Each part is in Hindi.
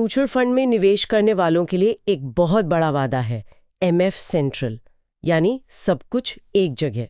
म्यूचुअल फंड में निवेश करने वालों के लिए एक बहुत बड़ा वादा है, एमएफ सेंट्रल, यानी सब कुछ एक जगह।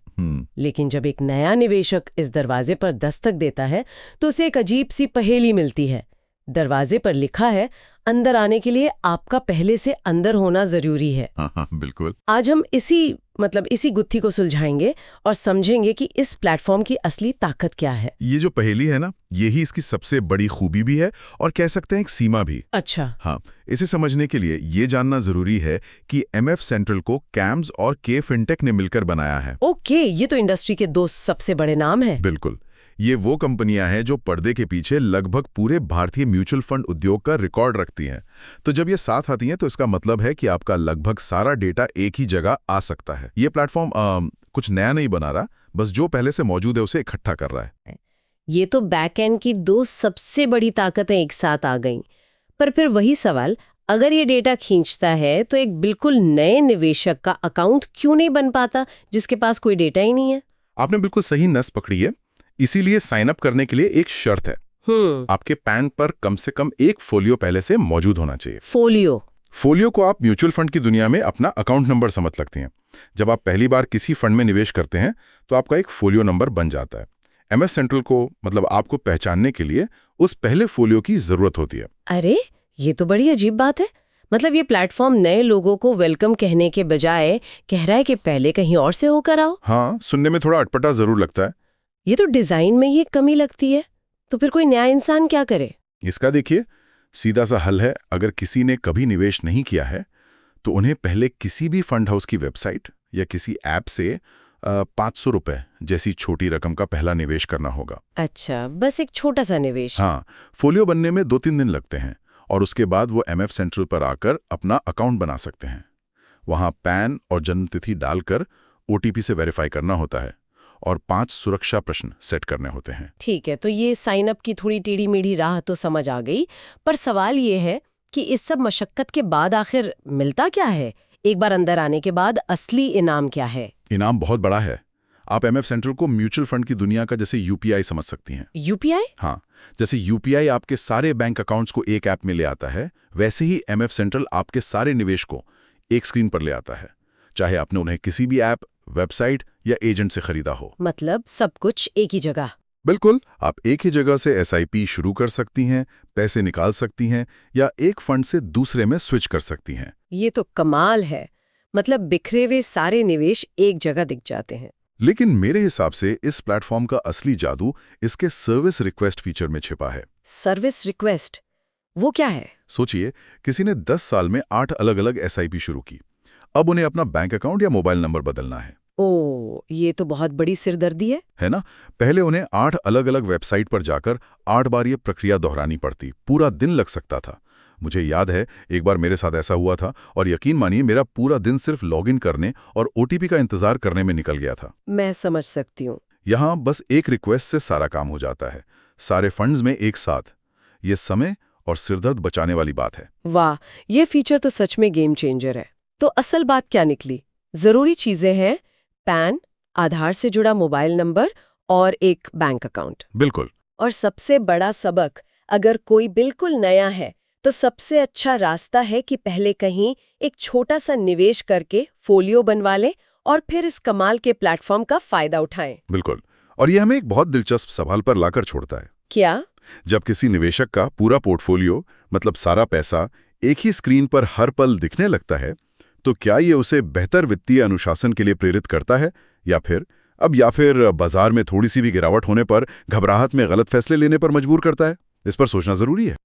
लेकिन जब एक नया निवेशक इस दरवाजे पर दस्तक देता है तो उसे एक अजीब सी पहेली मिलती है। दरवाजे पर लिखा है, अंदर आने के लिए आपका पहले से अंदर होना जरूरी है। हाँ, बिल्कुल। आज हम इसी गुत्थी को सुलझाएंगे और समझेंगे कि इस प्लेटफॉर्म की असली ताकत क्या है। ये जो पहेली है ना, यही इसकी सबसे बड़ी खूबी भी है और कह सकते हैं एक सीमा भी। अच्छा। हाँ, इसे समझने के लिए ये जानना जरूरी है कि एमएफ सेंट्रल को कैम्स और के फिनटेक ने मिलकर बनाया है। ओके, ये तो इंडस्ट्री के दो सबसे बड़े नाम हैं। बिल्कुल। ये वो कंपनियां हैं जो पर्दे के पीछे लगभग पूरे भारतीय म्यूचुअल फंड उद्योग का रिकॉर्ड रखती हैं। तो जब ये साथ आती हैं तो इसका मतलब है कि आपका लगभग सारा डेटा एक ही जगह आ सकता है। ये प्लेटफॉर्म कुछ नया नहीं बना रहा, बस जो पहले से मौजूद है उसे इकट्ठा कर रहा है। ये तो बैक एंड की दो सबसे बड़ी ताकतें एक साथ आ गईं। पर फिर वही सवाल, अगर ये डेटा खींचता है तो एक बिल्कुल नए निवेशक का अकाउंट क्यों नहीं बन पाता जिसके पास कोई डेटा ही नहीं है? आपने बिल्कुल सही नस पकड़ी है। इसीलिए साइन अप करने के लिए एक शर्त है। आपके पैन पर कम से कम एक फोलियो पहले से मौजूद होना चाहिए। फोलियो को आप म्यूचुअल फंड की दुनिया में अपना अकाउंट नंबर समझ सकते हैं। जब आप पहली बार किसी फंड में निवेश करते हैं तो आपका एक फोलियो नंबर बन जाता है। एमएफ सेंट्रल को मतलब आपको पहचानने के लिए उस पहले फोलियो की जरूरत होती है। अरे, ये तो बड़ी अजीब बात है। मतलब ये प्लेटफॉर्म नए लोगों को वेलकम कहने के बजाय कह रहा है कि पहले कहीं और से होकर आओ। हाँ, सुनने में थोड़ा अटपटा जरूर लगता है। ये तो डिजाइन में ही एक कमी लगती है। तो फिर कोई नया इंसान क्या करे? इसका देखिए, सीधा सा हल है। अगर किसी ने कभी निवेश नहीं किया है तो उन्हें पहले किसी भी फंड हाउस की वेबसाइट या किसी ऐप से 500 रुपए जैसी छोटी रकम का पहला निवेश करना होगा। अच्छा, बस एक छोटा सा निवेश। हाँ, फोलियो बनने में 2-3 दिन लगते हैं और उसके बाद वो एमएफ सेंट्रल पर आकर अपना अकाउंट बना सकते हैं। वहां पैन और जन्मतिथि डालकर ओटीपी से वेरीफाई करना होता है और 5 सुरक्षा प्रश्न सेट करने होते हैं। ठीक है, तो ये साइन अप की थोड़ी टेढ़ी मेढ़ी राह तो समझ आ गई, पर सवाल ये है कि इस सब मशक्कत के बाद आखिर मिलता क्या है? एक बार अंदर आने के बाद असली इनाम क्या है? इनाम बहुत बड़ा है। आप एमएफ सेंट्रल को म्यूचुअल फंड की दुनिया का जैसे यूपीआई समझ सकती हैं। यूपीआई? हाँ, जैसे यूपीआई आपके सारे बैंक अकाउंट्स को एक ऐप में ले आता है, वैसे ही एमएफ सेंट्रल आपके सारे निवेश को एक स्क्रीन पर ले आता है, चाहे आपने उन्हें किसी भी ऐप, वेबसाइट या एजेंट से खरीदा हो। मतलब सब कुछ एक ही जगह? बिल्कुल। आप एक ही जगह से एसआईपी शुरू कर सकती हैं, पैसे निकाल सकती हैं या एक फंड से दूसरे में स्विच कर सकती हैं। ये तो कमाल है। मतलब बिखरे हुए सारे निवेश एक जगह दिख जाते हैं। लेकिन मेरे हिसाब से इस प्लेटफॉर्म का असली जादू इसके सर्विस रिक्वेस्ट फीचर में छिपा है। Service request? वो क्या है? सोचिए, किसी ने 10 साल में 8 अलग-अलग एसआईपी शुरू की। अब उन्हें अपना बैंक अकाउंट या मोबाइल नंबर बदलना है। ओह, ये तो बहुत बड़ी सिरदर्दी है ना? पहले उन्हें 8 अलग-अलग वेबसाइट पर जाकर 8 बार ये प्रक्रिया दोहरानी पड़ती। पूरा दिन लग सकता था। मुझे याद है, एक बार मेरे साथ ऐसा हुआ था और यकीन मानिए मेरा पूरा दिन सिर्फ लॉगिन करने और ओटीपी का इंतजार करने में निकल गया था। मैं समझ सकती हूँ। यहाँ बस एक रिक्वेस्ट से सारा काम हो जाता है, सारे फंड्स में एक साथ। ये समय और सिरदर्द बचाने वाली बात है। वाह, ये फीचर तो सच में गेम चेंजर है। तो असल बात क्या निकली? जरूरी चीजें हैं पैन, आधार से जुड़ा मोबाइल नंबर और एक बैंक अकाउंट। बिल्कुल। और सबसे बड़ा सबक, अगर कोई बिल्कुल नया है तो सबसे अच्छा रास्ता है कि पहले कहीं एक छोटा सा निवेश करके फोलियो बनवा लें और फिर इस कमाल के प्लेटफॉर्म का फायदा उठाएं। बिल्कुल। और ये हमें एक बहुत दिलचस्प सवाल पर लाकर छोड़ता है। क्या? जब किसी निवेशक का पूरा पोर्टफोलियो मतलब सारा पैसा एक ही स्क्रीन पर हर पल दिखने लगता है, तो क्या ये उसे बेहतर वित्तीय अनुशासन के लिए प्रेरित करता है या फिर बाजार में थोड़ी सी भी गिरावट होने पर घबराहट में गलत फैसले लेने पर मजबूर करता है? इस पर सोचना जरूरी है।